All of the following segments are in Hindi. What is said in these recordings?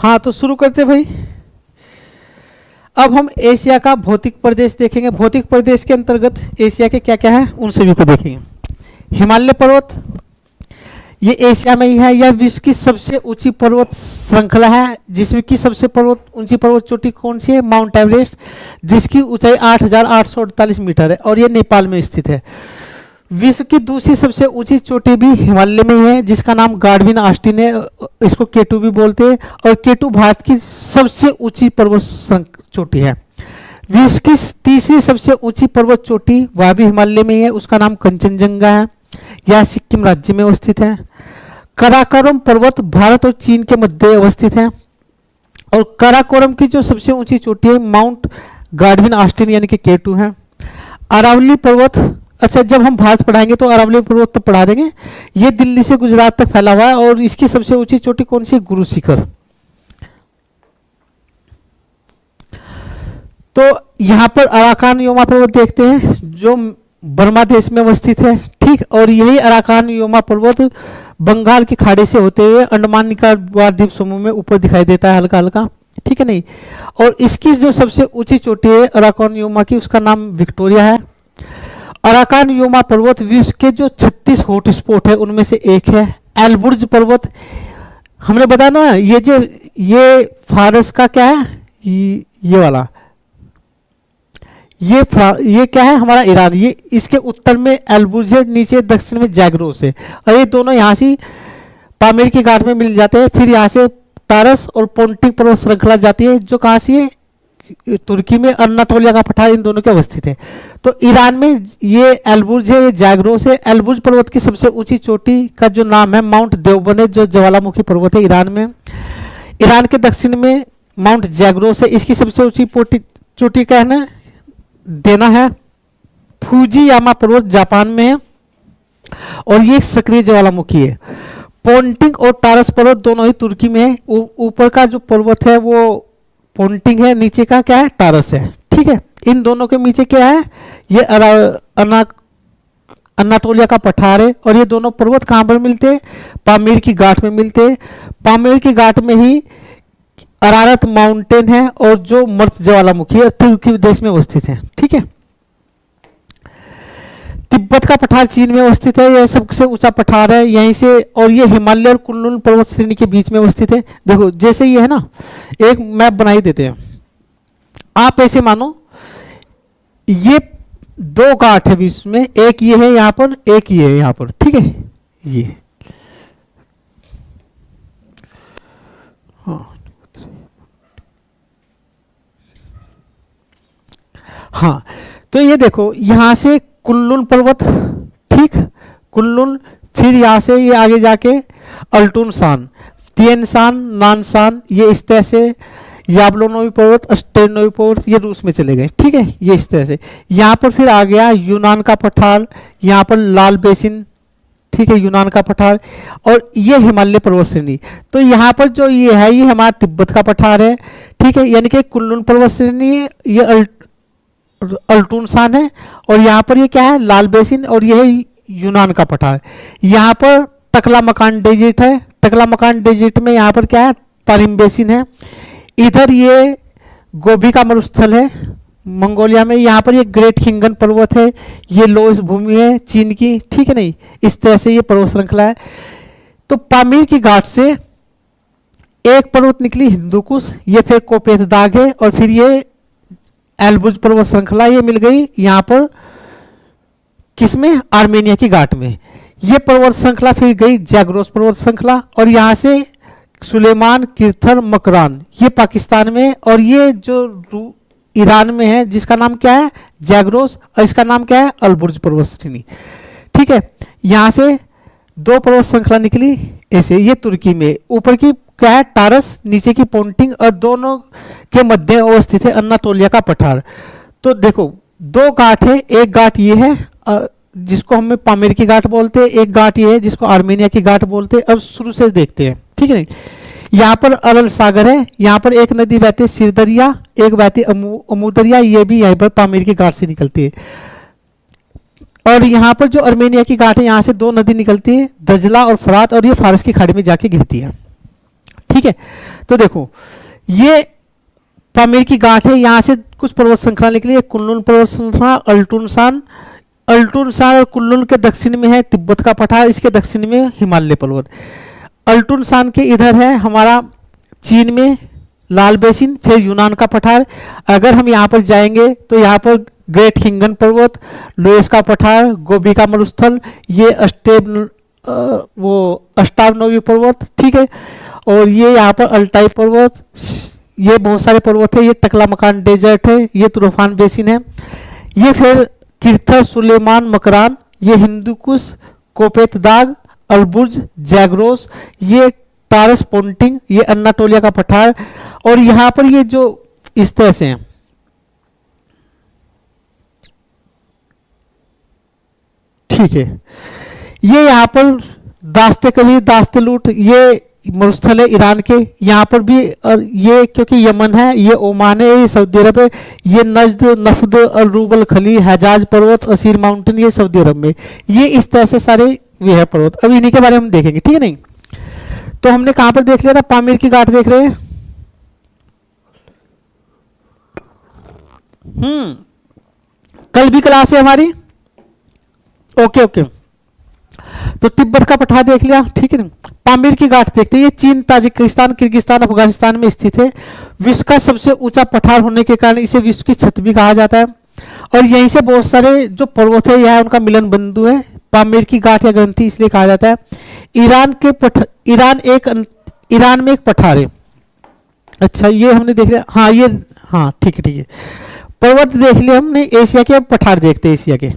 हाँ तो शुरू करते भाई। अब हम एशिया का भौतिक प्रदेश देखेंगे। भौतिक प्रदेश के अंतर्गत एशिया के क्या क्या है उन सभी को देखेंगे। हिमालय पर्वत, ये एशिया में ही है। यह विश्व की सबसे ऊंची पर्वत श्रृंखला है, जिसमें की सबसे ऊंची पर्वत चोटी कौन सी है? माउंट एवरेस्ट, जिसकी ऊंचाई 8,848 मीटर है और यह नेपाल में स्थित है। विश्व की दूसरी सबसे ऊंची चोटी भी हिमालय में ही है, जिसका नाम गाडविन ऑस्टिन है। इसको केटू भी बोलते हैं। और केटू भारत की सबसे ऊंची पर्वत चोटी है। विश्व की तीसरी सबसे ऊंची पर्वत चोटी वह भी हिमालय में ही है, उसका नाम कंचनजंगा है। यह सिक्किम राज्य में अवस्थित है। काराकोरम पर्वत भारत और चीन के मध्य अवस्थित है। और काराकोरम की जो सबसे ऊंची चोटी है माउंट गाडविन ऑस्टिन यानी कि केटू है। अरावली पर्वत, अच्छा जब हम भारत पढ़ाएंगे तो अरावली पर्वत तो पढ़ा देंगे। ये दिल्ली से गुजरात तक फैला हुआ है और इसकी सबसे ऊंची चोटी कौन सी? गुरु शिखर। तो यहां पर अराकान योमा पर्वत देखते हैं जो बर्मा देश में अवस्थित है, ठीक। और यही अराकान योमा पर्वत बंगाल की खाड़ी से होते हुए अंडमान निकोबार द्वीप समूह में ऊपर दिखाई देता है हल्का हल्का, ठीक है नहीं। और इसकी जो सबसे ऊंची चोटी है अराकान योमा की, उसका नाम विक्टोरिया है। अराकान योमा पर्वत विश्व के जो 36 हॉट स्पॉट है उनमें से एक है। एल्बुर्ज पर्वत, हमने बताया ना ये फारस का क्या है? ये वाला ये क्या है? हमारा ईरान। ये इसके उत्तर में एल्बुर्ज है, नीचे दक्षिण में जैग्रोस है। और ये दोनों यहाँ से पामीर की घाट में मिल जाते हैं। फिर यहाँ से टारस और पोंटिक पर्वत श्रृंखला जाती है जो कहाँ से है? तुर्की में अनातोलिया का पठार इन दोनों के अवस्थित है। तो ईरान में ये एल्बुर्ज है, ये जैग्रोस है। एल्बुर्ज पर्वत की सबसे ऊंची चोटी का जो नाम है माउंट देवबंद है, जो ज्वालामुखी पर्वत है ईरान में। ईरान के दक्षिण में माउंट जैग्रोस है, इसकी सबसे ऊंची चोटी का है ना देना है। फूजियामा पर्वत जापान में है और ये सक्रिय ज्वालामुखी है। पोंटिंग और टारस पर्वत दोनों ही तुर्की में है। ऊपर का जो पर्वत है वो पोंटिंग है, नीचे का क्या है? टारस है, ठीक है। इन दोनों के नीचे क्या है? ये अनातोलिया का पठार है। और ये दोनों पर्वत कहाँ पर मिलते हैं? पामीर की घाट में मिलते हैं। पामीर की घाट में ही अरारत माउंटेन है और जो मर्त ज्वालामुखी है तुर्की देश में अवस्थित है, ठीक है। तिब्बत का पठार चीन में अवस्थित है, यह सबसे ऊंचा पठार है यहीं से। और ये हिमालय और कुनलुन पर्वत श्रेणी के बीच में अवस्थित है। देखो जैसे ये है ना, एक मैप बनाई देते हैं। आप ऐसे मानो ये दो घाट है बीच में, एक ये है यहां पर, एक ये है यहां पर, ठीक है। ये हाँ तो ये देखो यहां से कुनलुन पर्वत, ठीक, कुनलुन। फिर यहां से ये आगे जाके अल्टुनशान, तिएनशान, नानशान, ये इस तरह से याबलोनोवी पर्वत, अस्टेनोवी पर्वत, ये रूस में चले गए, ठीक है। ये इस तरह से यहाँ पर फिर आ गया यूनान का पठार, यहाँ पर लाल बेसिन, ठीक है, यूनान का पठार। और ये हिमालय पर्वत श्रेणी। तो यहाँ पर जो ये है ये हमारा तिब्बत का पठार है, ठीक है, यानी कि कुनलुन पर्वत श्रेणी है, ये अल्टुनशान है। और यहाँ पर ये क्या है? लाल बेसिन। और ये है यूनान का पठार। यहाँ पर टकला मकान डेजर्ट है। टकला मकान डेजर्ट में यहाँ पर क्या है? तारिम बेसिन है। इधर ये गोबी का मरुस्थल है मंगोलिया में। यहाँ पर ये ग्रेट हिंगन पर्वत है, ये लोस भूमि है चीन की, ठीक है नहीं। इस तरह से ये पर्वत श्रृंखला है। तो पामीर की घाट से एक पर्वत निकली हिंदुकुश, ये फिर कोपेत दाग है। और फिर ये एल्बुर्ज पर्वत श्रृंखला ये मिल गई यहाँ पर किसमें? आर्मेनिया की घाट में। ये पर्वत श्रृंखला फिर गई जैग्रोस पर्वत श्रृंखला। और यहाँ से सुलेमान, किरथर, मकरान, ये पाकिस्तान में। और ये जो ईरान में है जिसका नाम क्या है? जैग्रोस। और इसका नाम क्या है? अल्बुर्ज पर्वत श्रेणी, ठीक है। यहाँ से दो पर्वत श्रृंखला निकली ऐसे, ये तुर्की में। ऊपर की क्या है? टारस, नीचे की पोंटिंग। और दोनों के मध्य अवस्थित है अनातोलिया का पठार। तो देखो दो घाट है, एक घाट ये है जिसको हम पामीर की घाट बोलते हैं, एक घाट ये है जिसको आर्मेनिया की घाट बोलते हैं। अब शुरू से देखते हैं, ठीक है। यहाँ पर अरल सागर है, यहाँ पर एक नदी बहती है सिरदरिया, एक बहती अमूदरिया, ये भी यहीं पर पामीर की घाट से निकलती है। और यहाँ पर जो आर्मेनिया की घाट है यहाँ से दो नदी निकलती है, दजला और फरात, और ये फारस की खाड़ी में जाके गिरती है, ठीक है, तो देखो ये पामीर की गांठ है, यहाँ से कुछ पर्वत श्रृंखला निकली है, कुनलुन पर्वत श्रृंखला, अल्टुनशान। अल्टुनशान और कुनलुन के दक्षिण में है तिब्बत का पठार, इसके दक्षिण में हिमालय पर्वत। अल्टुनशान के इधर है हमारा चीन में लाल बेसिन, फिर यूनान का पठार। अगर हम यहाँ पर जाएंगे तो यहाँ पर ग्रेट हिंगन पर्वत, लोएस का पठार, गोबी का मरुस्थल, ये अष्टावनवी पर्वत, ठीक है। और ये यहाँ पर अल्टाई पर्वत, ये बहुत सारे पर्वत है। ये टकला मकान डेजर्ट है, ये तुरफान बेसिन है। ये फिर किर्थर, सुलेमान, मकरान, ये हिंदुकुश, कोपेतदाग, अलबुर्ज, जैग्रोस, ये टारस पोंटिंग, ये अन्नाटोलिया का पठार। और यहाँ पर ये जो इस तरह से हैं, ठीक है, ये यहाँ पर दास्ते कबीर, दास्ते लूट, ये मरुस्थल है ईरान के, यहाँ पर भी। और ये क्योंकि यमन है, ये ओमान है, ये सऊदी अरब है। ये नजद, नफद, अल-रूबल खली, हजाज पर्वत, असीर माउंटेन, ये सऊदी अरब में। ये इस तरह से सारे वे है पर्वत। अब इन्हीं के बारे में हम देखेंगे, ठीक है नहीं। तो हमने कहां पर देख लिया था, पामीर की गांठ देख रहे हैं। कल भी क्लास है हमारी, ओके ओके। तो तिब्बत का पठार देख लिया, ठीक है ना। पामीर की गांठ देखते हैं, ये चीन, ताजिकिस्तान, किर्गिस्तान, अफगानिस्तान में स्थित है। विश्व का सबसे ऊंचा पठार होने के कारण इसे विश्व की छत भी कहा जाता है। और यहीं से बहुत सारे जो पर्वत है, यह उनका मिलन बिंदु है। पामीर की गांठ या ग्रंथि इसलिए कहा जाता है। ईरान में एक पठार है। अच्छा, ये हमने देख लिया, हाँ ये, हाँ ठीक है ठीक है। पर्वत देख लिया हमने, एशिया के। अब पठार देखते हैं एशिया के।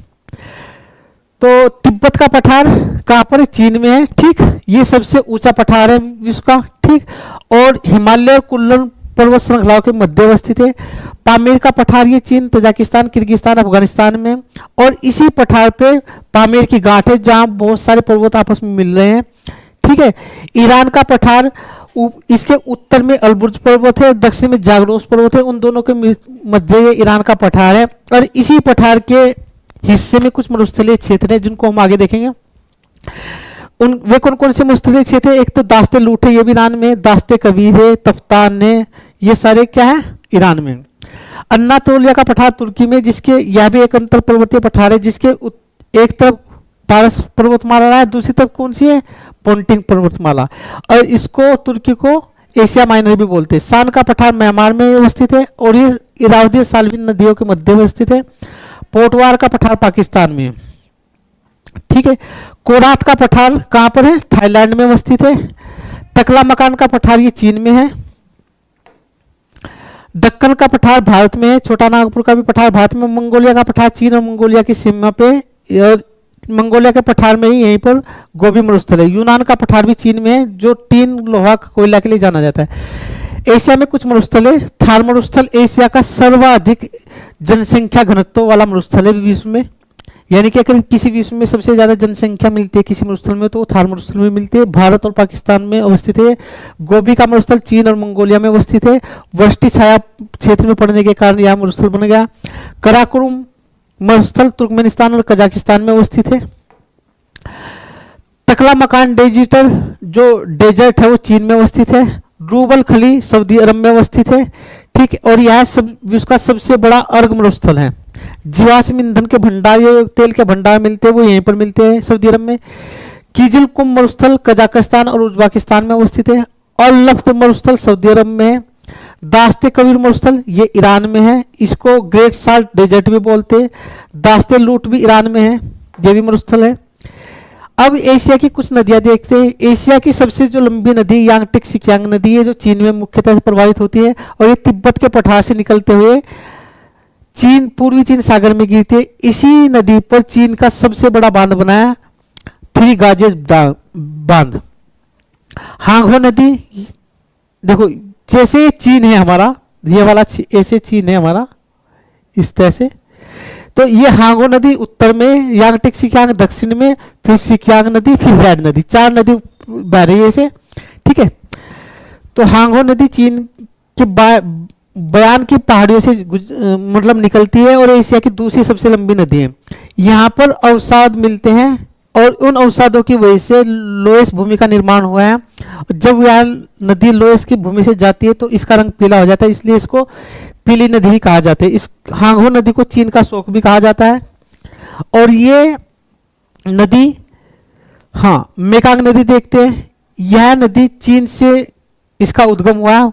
तो तिब्बत का पठार कहाँ पर है, चीन में है, ठीक। ये सबसे ऊंचा पठार है विश्व का, ठीक। और हिमालय और कुनलुन पर्वत श्रृंखलाओं के मध्य अवस्थित है। पामीर का पठार ये चीन, तजाकिस्तान, किर्गिस्तान, अफगानिस्तान में। और इसी पठार पे पामीर की गांठ है, जहां बहुत सारे पर्वत आपस में मिल रहे हैं, ठीक है। ईरान का पठार, इसके उत्तर में अलबुर्ज पर्वत है, दक्षिण में जागरोस पर्वत है, उन दोनों के मध्य ये ईरान का पठार है। और इसी पठार के हिस्से में कुछ मरुस्थलीय क्षेत्र है, जिनको हम आगे देखेंगे। वे कौन कौन से मरुस्थलीय क्षेत्र है, एक तो दास्ते लूट है, ये भी ईरान में, दास्ते कबीर है, तफ्तान है, ये सारे क्या है ईरान में। अन्नातोलिया का पठार तुर्की में, जिसके यह भी एक अंतर पर्वतीय पठार है, जिसके एक तरफ पारस पर्वतमाला है, दूसरी तरफ कौन सी है, पोंटिंग पर्वतमाला। और इसको तुर्की को एशिया माइनर भी बोलते हैं। सान का पठार म्यांमार में अवस्थित है, और ये इरावदी साल्विन नदियों के मध्य में स्थित है। पोटवार का पठार पाकिस्तान में, ठीक है। कोरात का पठार कहां पर है, थाईलैंड में अवस्थित है। टकला मकान का पठार ये चीन में है। दक्कन का पठार भारत में है। छोटा नागपुर का भी पठार भारत में। मंगोलिया का पठार चीन और मंगोलिया की सीमा पे, और मंगोलिया के पठार में ही यहीं पर गोबी मरुस्थल है। यूनान का पठार भी चीन में है, जो टीन, लोहा, कोयला के लिए जाना जाता है। एशिया में कुछ मरुस्थल है। थार मरुस्थल एशिया का सर्वाधिक जनसंख्या घनत्व वाला मरुस्थल है विश्व में। यानी कि अगर किसी विश्व में सबसे ज्यादा जनसंख्या मिलती है किसी मरुस्थल में, तो वो थार मरुस्थल में मिलती है। भारत और पाकिस्तान में अवस्थित है। गोबी का मरुस्थल चीन और मंगोलिया में अवस्थित है। वृष्टि छाया क्षेत्र में पड़ने के कारण यह मरुस्थल बन गया। कराकोरम मरुस्थल तुर्कमेनिस्तान और कजाकिस्तान में अवस्थित है। टकला मकान डेजिटर जो डेजर्ट है वो चीन में अवस्थित है। रूबल खली सऊदी अरब में अवस्थित है, ठीक है। और यह विश्व का सबसे बड़ा अर्ग मरुस्थल है। जीवाश्म ईंधन के भंडार, ये तेल के भंडार मिलते हैं, वो यहीं पर मिलते हैं सऊदी अरब में। कीजिल कुंभ मरुस्थल कजाकिस्तान और उज्बेकिस्तान में अवस्थित है। और लफ्त मरुस्थल सऊदी अरब में है। दास्ते कबीर मरुस्थल ये ईरान में है, इसको ग्रेट साल्ट डेजर्ट भी बोलते हैं। दास्ते लूट भी ईरान में है, ये भी मरुस्थल है। अब एशिया की कुछ नदियां देखते हैं। एशिया की सबसे जो लंबी नदी यांगटिक सिकियांग नदी है, जो चीन में मुख्यतः से प्रभावित होती है, और ये तिब्बत के पठार से निकलते हुए चीन, पूर्वी चीन सागर में गिरती है। इसी नदी पर चीन का सबसे बड़ा बांध बनाया, थ्री गाजेस बांध। हांगहो नदी, देखो जैसे चीन है हमारा, ये वाला ऐसे चीन है हमारा इस तरह से, तो ये हांगो नदी उत्तर में, यांगटिक सिकियांग दक्षिण में, फिर सिकियांग नदी, फिर रैड नदी, 4 नदी बह रही है ऐसे, ठीक है। तो हांगो नदी चीन के बयान की पहाड़ियों से मतलब निकलती है, और एशिया की दूसरी सबसे लंबी नदी है। यहाँ पर अवसाद मिलते हैं, और उन अवसादों की वजह से लोएस भूमि का निर्माण हुआ है। जब यह नदी लोएस की भूमि से जाती है तो इसका रंग पीला हो जाता है, इसलिए इसको पीली नदी भी कहा जाता है। इस हांगहो नदी को चीन का शोक भी कहा जाता है। और ये नदी, हाँ, मेकांग नदी देखते हैं। यह नदी चीन से इसका उद्गम हुआ।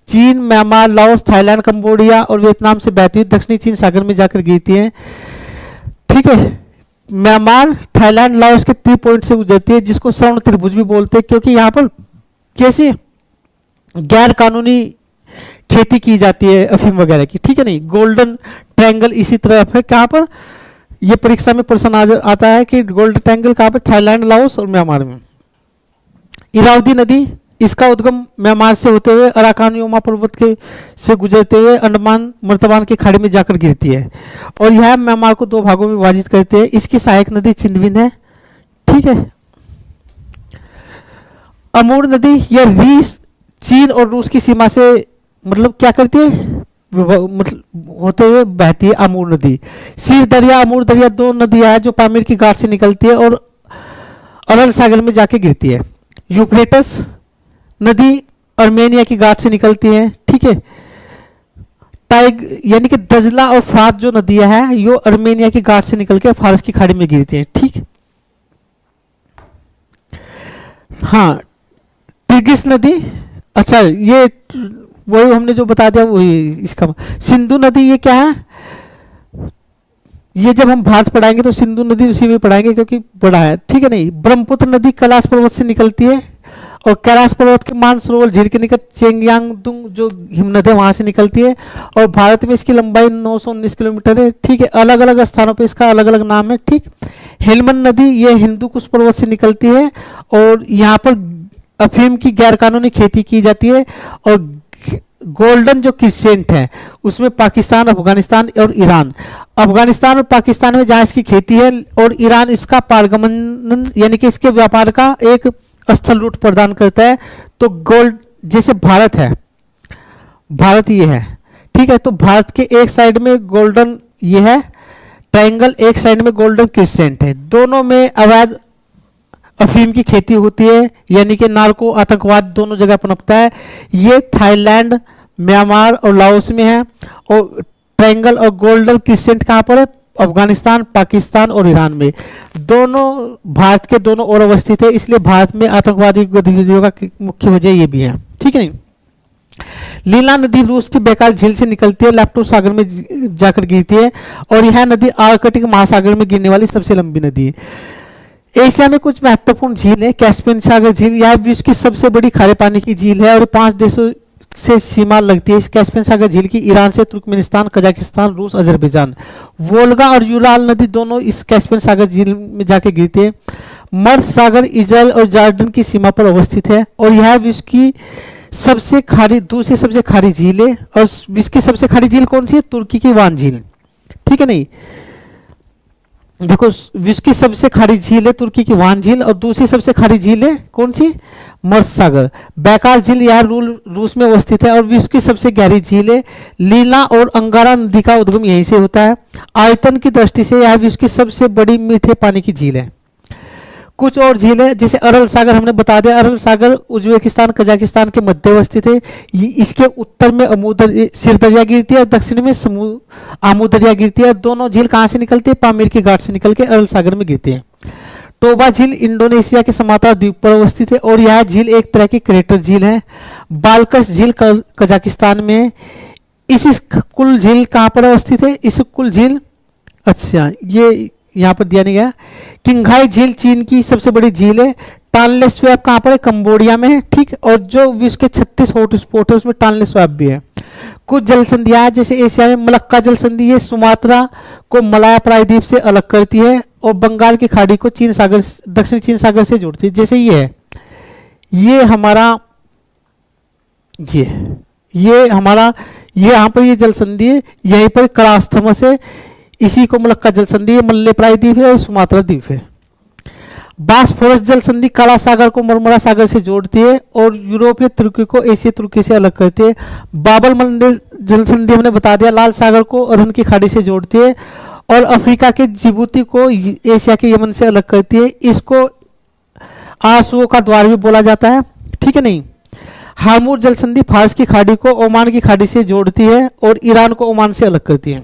चीन, म्यांमार, लाओस, थाईलैंड, कंबोडिया और वियतनाम से बहती हुई दक्षिणी चीन सागर में जाकर गिरती है। ठीक है, म्यांमार, थाईलैंड, लाओस के 3 पॉइंट से गुजरती है, जिसको स्वर्ण त्रिभुज भी बोलते हैं, क्योंकि यहाँ पर कैसे गैर कानूनी खेती की जाती है अफीम वगैरह की। ठीक है, नहीं, गोल्डन ट्रायंगल इसी तरफ है। कहाँ पर ये परीक्षा में प्रश्न आता है कि गोल्डन ट्रायंगल कहाँ पर? थाईलैंड, लाओस और म्यांमार में। इरावदी नदी, इसका उद्गम म्यांमार से होते हुए अराकान योमा पर्वत के से गुजरते हुए अंडमान मर्तबान की खाड़ी में जाकर गिरती है और यह म्यांमार को 2 भागों में विभाजित करती है। इसकी सहायक नदी चिंदविन है। ठीक है, अमूर नदी, यह रीस, चीन और रूस की सीमा से मतलब क्या करती है? मतलब होते हुए बहती है अमूर नदी। सीर दरिया, अमूर दरिया 2 नदियां हैं जो पामीर की घाट से निकलती है और अरल सागर में जाके गिरती है। यूफ्रेटस नदी अर्मेनिया की घाट से निकलती है। ठीक है, टाइग यानी कि दजला और फ्रात जो नदियां हैं यो अर्मेनिया की घाट से निकल के फारस की खाड़ी में गिरती हैं। ठीक, हाँ, टिग्रिस नदी, अच्छा ये वही हमने जो बता दिया वही इसका। सिंधु नदी, ये क्या है? ये जब हम भारत पढ़ाएंगे तो सिंधु नदी उसी में पढ़ाएंगे क्योंकि बड़ा है। ठीक है, नहीं, ब्रह्मपुत्र नदी कैलाश पर्वत से निकलती है और कैलाश पर्वत के मानसरोवर झील के निकट चेंगयांगदुंग जो हिमनद है वहां से निकलती है और भारत में इसकी लंबाई 919 किलोमीटर है। ठीक है, अलग अलग स्थानों पे इसका अलग अलग नाम है। ठीक, हेलमंद नदी, ये हिंदू कुश पर्वत से निकलती है और यहाँ पर अफीम की गैरकानूनी खेती की जाती है और गोल्डन जो क्रिसेंट है उसमें पाकिस्तान, अफगानिस्तान और ईरान, अफगानिस्तान और पाकिस्तान में जहां इसकी खेती है और ईरान इसका पारगमन यानी कि इसके व्यापार का एक स्थल रूट प्रदान करता है। तो गोल्ड, जैसे भारत है, भारत ये है। ठीक है, तो भारत के एक साइड में गोल्डन ये है ट्रायंगल, एक साइड में गोल्डन क्रिसेंट है, दोनों में अवैध अफीम की खेती होती है यानी कि नार्को आतंकवाद दोनों जगह पनपता है। ये थाईलैंड, म्यांमार और लाओस में है और ट्रायंगल और गोल्डन क्रिसेंट कहाँ पर है? अफगानिस्तान, पाकिस्तान और ईरान में। दोनों भारत के दोनों ओर अवस्थित है, इसलिए भारत में आतंकवादी गतिविधियों का मुख्य वजह ये भी है। ठीक है, नहीं, लीला नदी रूस की बैकाल झील से निकलती है, लैप्टोस सागर में जाकर गिरती है और यह नदी आर्कटिक महासागर में गिरने वाली सबसे लंबी नदी है। एशिया में कुछ महत्वपूर्ण झील है। कैस्पियन सागर झील, यह विश्व की सबसे बड़ी खारे पानी की झील है और 5 देशों से सीमा लगती है। इस कैस्पियन सागर झील की ईरान से तुर्कमेनिस्तान, कजाकिस्तान, रूस, अजरबैजान। वोल्गा और यूराल नदी दोनों इस कैस्पियन सागर झील में जाके गिरती है। मर्द सागर इजराइल और जॉर्डन की सीमा पर अवस्थित है और यह विश्व की सबसे खारी, दूसरी सबसे खारी झील है और विश्व की सबसे खारी झील कौन सी है? तुर्की की वान झील। ठीक है, नहीं, देखो विश्व की सबसे खारी झील है तुर्की की वान झील और दूसरी सबसे खारी झील है कौन सी? मर्द सागर। बैकाल झील यह रूस में अवस्थित है और विश्व की सबसे गहरी झील है। लीला और अंगारा नदी का उद्गम यहीं से होता है। आयतन की दृष्टि से यह विश्व की सबसे बड़ी मीठे पानी की झील है। कुछ और झील है जैसे अरल सागर, हमने बता दिया अरल सागर उज्बेकिस्तान, कजाकिस्तान के मध्य अवस्थित है। इसके उत्तर में सिर दरिया गिरती है और दक्षिण में आमू दरिया गिरती है। दोनों झील कहाँ से निकलती है? पामीर की घाट से निकल के अरल सागर में गिरती है। टोबा झील इंडोनेशिया के समांतर द्वीप पर अवस्थित है और यह झील एक तरह की क्रेटर झील है। बालकस झील कजाकिस्तान में। इस कुल झील कहाँ पर अवस्थित है? इस कुल झील, अच्छा ये यहाँ पर दिया नहीं गया। किंघाई झील चीन की सबसे बड़ी झील है। टानले स्वैप कहाँ पर है? कंबोडिया में है। ठीक, और जो विश्व के 36 हॉट स्पॉट है उसमें टानले स्वैप भी है। कुछ जल संधियां जैसे एशिया में मलक्का जल संधि, ये सुमात्रा को मलाया प्रायद्वीप से अलग करती है और बंगाल की खाड़ी को चीन सागर, दक्षिण चीन सागर से जोड़ती है। जैसे ये है, ये हमारा ये हमारा ये यहाँ पर ये जल संधि है, यहीं पर करास्थमस है, इसी को मलक्का जल संधि, मल्ले प्रायद्वीप है और सुमात्रा द्वीप है। बास्फोरस जल संधि काला सागर को मरमरा सागर से जोड़ती है और यूरोपीय तुर्की को एशिया तुर्की से अलग करती है। बाबल मंदिर जल संधि हमने बता दिया, लाल सागर को अरन की खाड़ी से जोड़ती है और अफ्रीका के जिबूती को एशिया के यमन से अलग करती है। इसको आंसुओं का द्वार भी बोला जाता है, ठीक है नहीं। हार्मूज जल संधि फारस की खाड़ी को ओमान की खाड़ी से जोड़ती है और ईरान को ओमान से अलग करती है।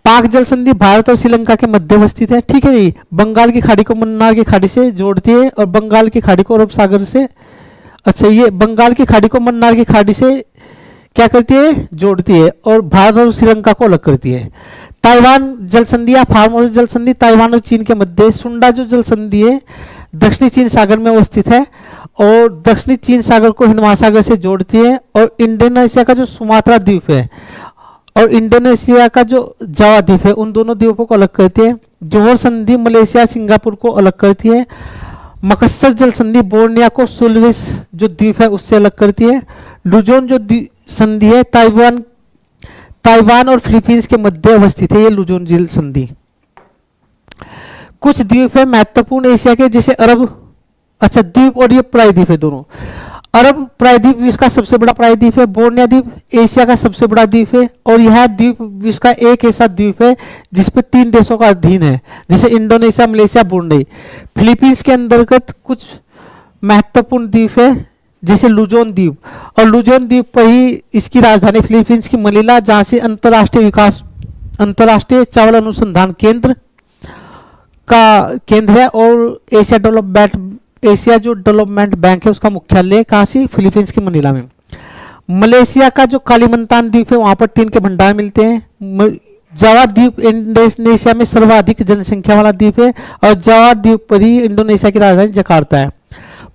पाक जल संधि भारत और श्रीलंका के मध्य अवस्थित है, ठीक है जी। बंगाल की खाड़ी को मन्नार की खाड़ी से जोड़ती है और बंगाल की खाड़ी को अरब सागर से, अच्छा ये बंगाल की खाड़ी को मन्नार की खाड़ी से क्या करती है, जोड़ती है और भारत और श्रीलंका को अलग करती है। ताइवान जल संधि या फार्मोसा जल संधि ताइवान और चीन के मध्य। सुंडा जो जल संधि है दक्षिणी चीन सागर में अवस्थित है और दक्षिणी चीन सागर को हिंद महासागर से जोड़ती है। और इंडोनेशिया का जो सुमात्रा द्वीप है और इंडोनेशिया का जो जावा द्वीप है, उन दोनों द्वीपों को अलग करती है। जोहर संधि मलेशिया सिंगापुर को अलग करती है। मकस्सर जल संधि बोर्निया को सुलवेस जो द्वीप है उससे अलग करती है। लुजोन जो संधि है ताइवान और फिलीपींस के मध्य अवस्थित है, ये लुजोन जल संधि। कुछ द्वीप है महत्वपूर्ण एशिया के, जैसे अरब, अच्छा द्वीप और ये प्रायद्वीप है दोनों। अरब प्रायद्वीप विश्व का सबसे बड़ा प्रायद्वीप है। बोर्निया द्वीप एशिया का सबसे बड़ा द्वीप है और यह द्वीप विश्व का एक ऐसा द्वीप है जिसपे 3 देशों का अधीन है, जैसे इंडोनेशिया, मलेशिया, ब्रुनेई। फिलीपींस के अंतर्गत कुछ महत्वपूर्ण द्वीप है, जैसे लुजोन द्वीप, और लुजोन द्वीप पर ही इसकी राजधानी फिलीपींस की मनीला, जहाँ से अंतर्राष्ट्रीय चावल अनुसंधान केंद्र का केंद्र है। और एशिया जो डेवलपमेंट बैंक है उसका मुख्यालय कहाँ से, फिलीपींस की मनीला में। मलेशिया का जो कालीमंतान द्वीप है वहाँ पर टीन के भंडार मिलते हैं। जावा द्वीप इंडोनेशिया में सर्वाधिक जनसंख्या वाला द्वीप है और जावा द्वीप पर ही इंडोनेशिया की राजधानी जकार्ता है।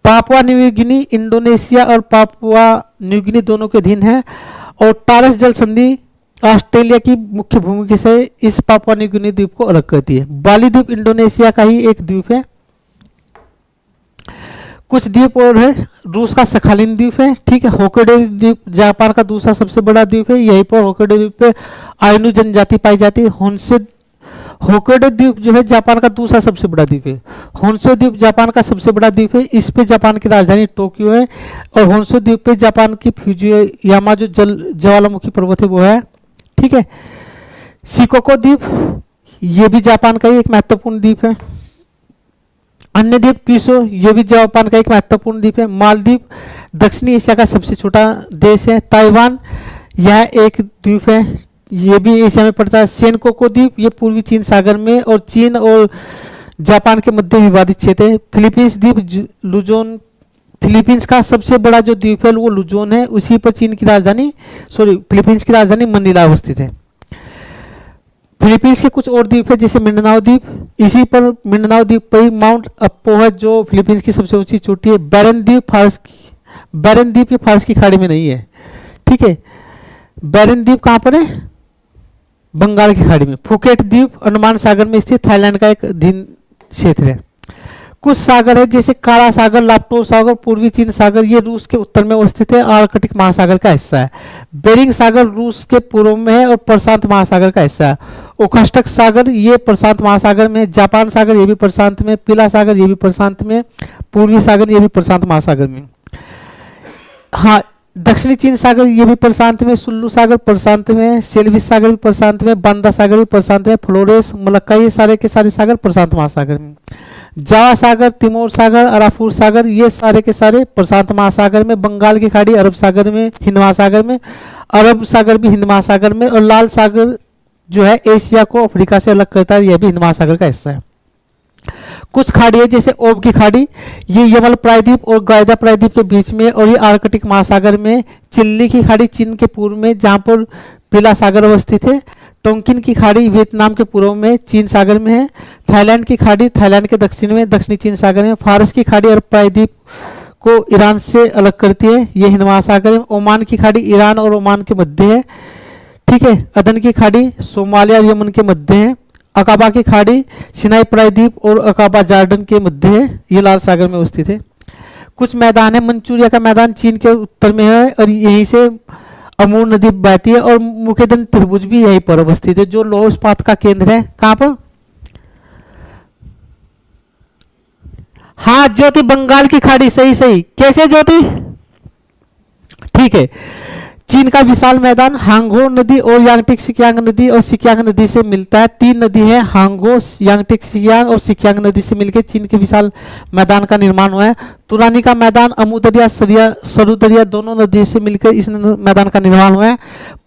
पापुआ न्यू गिनी इंडोनेशिया और पापुआ न्यू गिनी दोनों के अधीन है। और टारस जल संधि ऑस्ट्रेलिया की मुख्य भूमि से इस पापुआ न्यू गिनी द्वीप को अलग करती है। बाली द्वीप इंडोनेशिया का ही एक द्वीप है। कुछ द्वीप और है, रूस का सखालिन द्वीप है, ठीक है। होक्काइडो द्वीप जापान का दूसरा सबसे बड़ा द्वीप है। यहीं पर होक्काइडो द्वीप पे आइनू जनजाति पाई जाती है। होक्काइडो द्वीप जो है जापान का दूसरा सबसे बड़ा द्वीप है। होन्शु द्वीप जापान का सबसे बड़ा द्वीप है। इस पे जापान की राजधानी टोक्यो है और होन्शु द्वीप पे जापान की फ्यूजियामा जो ज्वालामुखी पर्वत है वो है, ठीक है। शिकोको द्वीप ये भी जापान का ही एक महत्वपूर्ण द्वीप है। अन्य द्वीप क्यूशो ये भी जापान का एक महत्वपूर्ण द्वीप है। मालदीव दक्षिणी एशिया का सबसे छोटा देश है। ताइवान यह एक द्वीप है, ये भी एशिया में पड़ता है। सेनकोको द्वीप ये पूर्वी चीन सागर में और चीन और जापान के मध्य विवादित क्षेत्र है। फिलीपींस द्वीप लुजोन, फिलीपींस का सबसे बड़ा जो द्वीप है वो लुजोन है, उसी पर चीन की राजधानी फिलीपींस की राजधानी मनीला अवस्थित है। फिलीपींस के कुछ और द्वीप है जैसे मिंडनाओ द्वीप, इसी पर मिंडनाओ द्वीप पर ही माउंट अप्पो है जो फिलीपींस की सबसे ऊंची चोटी है। बैरन द्वीप ये फारस की खाड़ी में नहीं है, ठीक है। बैरन द्वीप कहाँ पर है, बंगाल की खाड़ी में। फुकेट द्वीप अंडमान सागर में स्थित थाईलैंड का एक अधीन क्षेत्र है। कुछ सागर है जैसे काला सागर, लाप्टो सागर, पूर्वी चीन सागर, ये रूस के उत्तर में अवस्थित है, आर्कटिक महासागर का हिस्सा है। बेरिंग सागर रूस के पूर्व में है और प्रशांत महासागर का हिस्सा है। ओखोत्स्क सागर ये प्रशांत महासागर में। जापान सागर ये भी प्रशांत में। पीला सागर ये भी प्रशांत में। पूर्वी सागर ये भी प्रशांत महासागर में। हाँ, दक्षिणी चीन सागर ये भी प्रशांत में। सुल्लू सागर प्रशांत में। सेल्विस सागर भी प्रशांत में। बांदा सागर भी प्रशांत में। फ्लोरेस, मलक्का ये सारे के सारे सागर प्रशांत महासागर में। जावा सागर, तिमोर सागर, अराफूर सागर ये सारे के सारे प्रशांत महासागर में। बंगाल की खाड़ी अरब सागर में, हिंद महासागर में। अरब सागर भी हिंद महासागर में। और लाल सागर जो है एशिया को अफ्रीका से अलग करता है, यह भी हिंद महासागर का हिस्सा है। कुछ खाड़ी है जैसे ओब की खाड़ी, ये यमल प्रायद्वीप और गायदा प्रायद्वीप के बीच में और ये आर्कटिक महासागर में। चिल्ली की खाड़ी चीन के पूर्व में जहाँ पर पीला सागर अवस्थित है। टोंकिन की खाड़ी वियतनाम के पूर्व में चीन सागर में है। थाईलैंड की खाड़ी थाईलैंड के दक्षिण में दक्षिणी चीन सागर में। फारस की खाड़ी अरब प्रायद्वीप को ईरान से अलग करती है, ये हिंद महासागर में। ओमान की खाड़ी ईरान और ओमान के मध्य है, ठीक है। अदन की खाड़ी सोमालिया और यमन के मध्य है। अकाबा की खाड़ी सिनाई प्रायद्वीप और अकाबा जॉर्डन के मध्य है, ये लाल सागर में स्थित है। कुछ मैदान है, मंचूरिया का मैदान चीन के उत्तर में है और यहीं से अमूर नदी बहती है। और मुकेदन त्रिभुज भी यहीं पर अवस्थित है जो लौह इस्पात का केंद्र है। कहां पर, हाँ ज्योति बंगाल की खाड़ी, सही सही। कैसे ज्योति, ठीक है। चीन का विशाल मैदान हांगो नदी और यांगटिक सिकियांग नदी और सिकियांग नदी से मिलता है। 3 नदी है, हांगो, यांगटिक सिकियांग और सिकियांग नदी से मिलकर चीन के विशाल मैदान का निर्माण हुआ है। तुरानी का मैदान अमू दरिया, सरु दरिया दोनों नदियों से मिलकर इस मैदान का निर्माण हुआ है।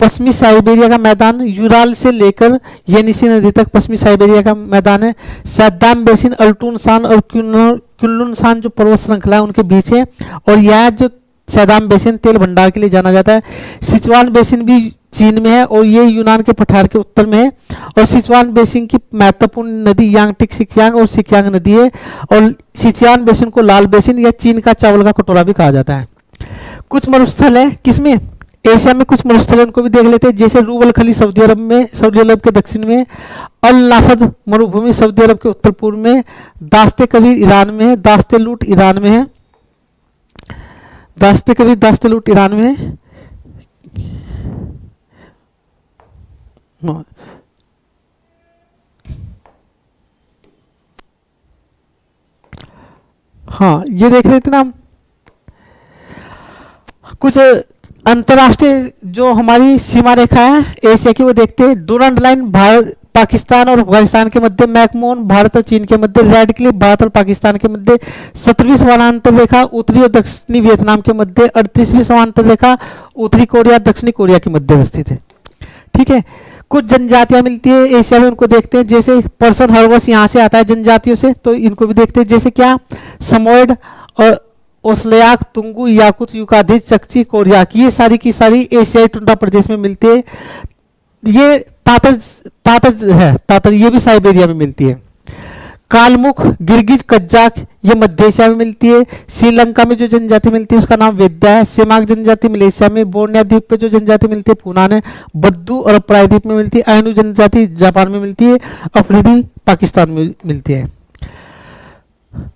पश्चिमी साइबेरिया का मैदान यूराल से लेकर येनिसी नदी तक पश्चिमी साइबेरिया का मैदान है। सद्दाम बेसिन अल्टून शान और कुनलुन शान जो पर्वत श्रृंखला है उनके बीच है, और यह जो सैदाम बेसिन तेल भंडार के लिए जाना जाता है। सिचुआन बेसिन भी चीन में है और ये यूनान के पठार के उत्तर में है, और सिचुआन बेसिन की महत्वपूर्ण नदी यांगटिक सिकियांग और सिकियांग नदी है, और सिचुआन बेसिन को लाल बेसिन या चीन का चावल का कटोरा भी कहा जाता है। कुछ मरुस्थल है किसमें, एशिया में कुछ मरुस्थल है, उनको भी देख लेते हैं। जैसे रूबल खली सऊदी अरब में, सऊदी अरब के दक्षिण में, अल नाफद मरुभूमि सऊदी अरब के उत्तर पूर्व में, दास्ते कबीर ईरान में है, दास्ते लूट ईरान में है, दास्ते कबीर दास्ते लूट ईरान में है। हाँ, ये देख रहे थे ना हम कुछ अंतरराष्ट्रीय जो हमारी सीमा रेखा है एशिया की, वो देखते हैं। डूरंड लाइन भारत, पाकिस्तान और अफगानिस्तान के मध्य, मैकमोहन भारत और चीन के मध्य, रेड क्लिफ भारत और पाकिस्तान के मध्य, 17वीं समानांतर रेखा उत्तरी और दक्षिणी वियतनाम के मध्य, 38वीं समानांतर रेखा उत्तरी कोरिया दक्षिणी कोरिया के मध्य अवस्थित है। ठीक है, कुछ जनजातियां मिलती है एशिया में, उनको देखते हैं। जैसे पर्सन हर्बस यहाँ से आता है जनजातियों से, तो इनको भी देखते हैं। जैसे क्या, समोइड और ओसलयाक, तुंगू, याकुत, युकाधिज, चकची, कोरियाक, ये सारी की सारी एशियाई टुंड्रा प्रदेश में मिलती है। ये तातर है, तातर ये भी साइबेरिया में मिलती है। कालमुख, गिरगिज, कज्जाक ये मध्य एशिया में मिलती है। श्रीलंका में जो जनजाति मिलती है उसका नाम वेद्या है। सेमाक जनजाति मलेशिया में, बोर्निया द्वीप पे जो जनजाति मिलती है पूनान है। बद्दू और प्रायद्वीप में मिलती है। आइनू जनजाति जापान में मिलती है। अफरीदी पाकिस्तान में मिलती है।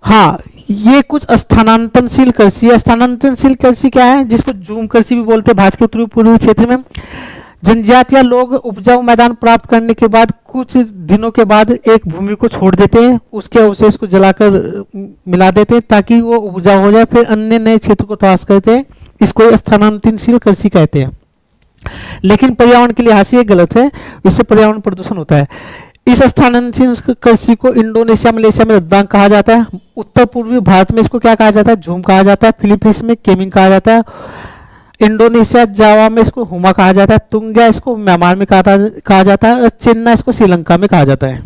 हाँ, ये कुछ स्थानांतरशील कृषि है। स्थानांतरशील कृषि क्या है, जिसको झूम कृषि भी बोलते हैं। भारत के उत्तरी पूर्वी क्षेत्र में जनजातीय लोग उपजाऊ मैदान प्राप्त करने के बाद कुछ दिनों के बाद एक भूमि को छोड़ देते हैं, उसके अवशेष को जलाकर मिला देते हैं ताकि वो उपजाऊ हो जाए, फिर अन्य नए क्षेत्र को तलाश करते हैं। इसको स्थानांतरशील कृषि कहते हैं। लेकिन पर्यावरण के लिहाज से ये गलत है, इससे पर्यावरण प्रदूषण होता है। इस स्थानांतरण कृषि को इंडोनेशिया, मलेशिया में लद्दाख कहा जाता है। उत्तर पूर्वी भारत में इसको क्या कहा जाता है, झूम कहा जाता है। फिलीपींस में केमिंग कहा जाता है। इंडोनेशिया जावा में इसको हुमा कहा जाता है। तुंग्या इसको म्यांमार में कहा जाता है। और चेन्नई इसको श्रीलंका में कहा जाता है।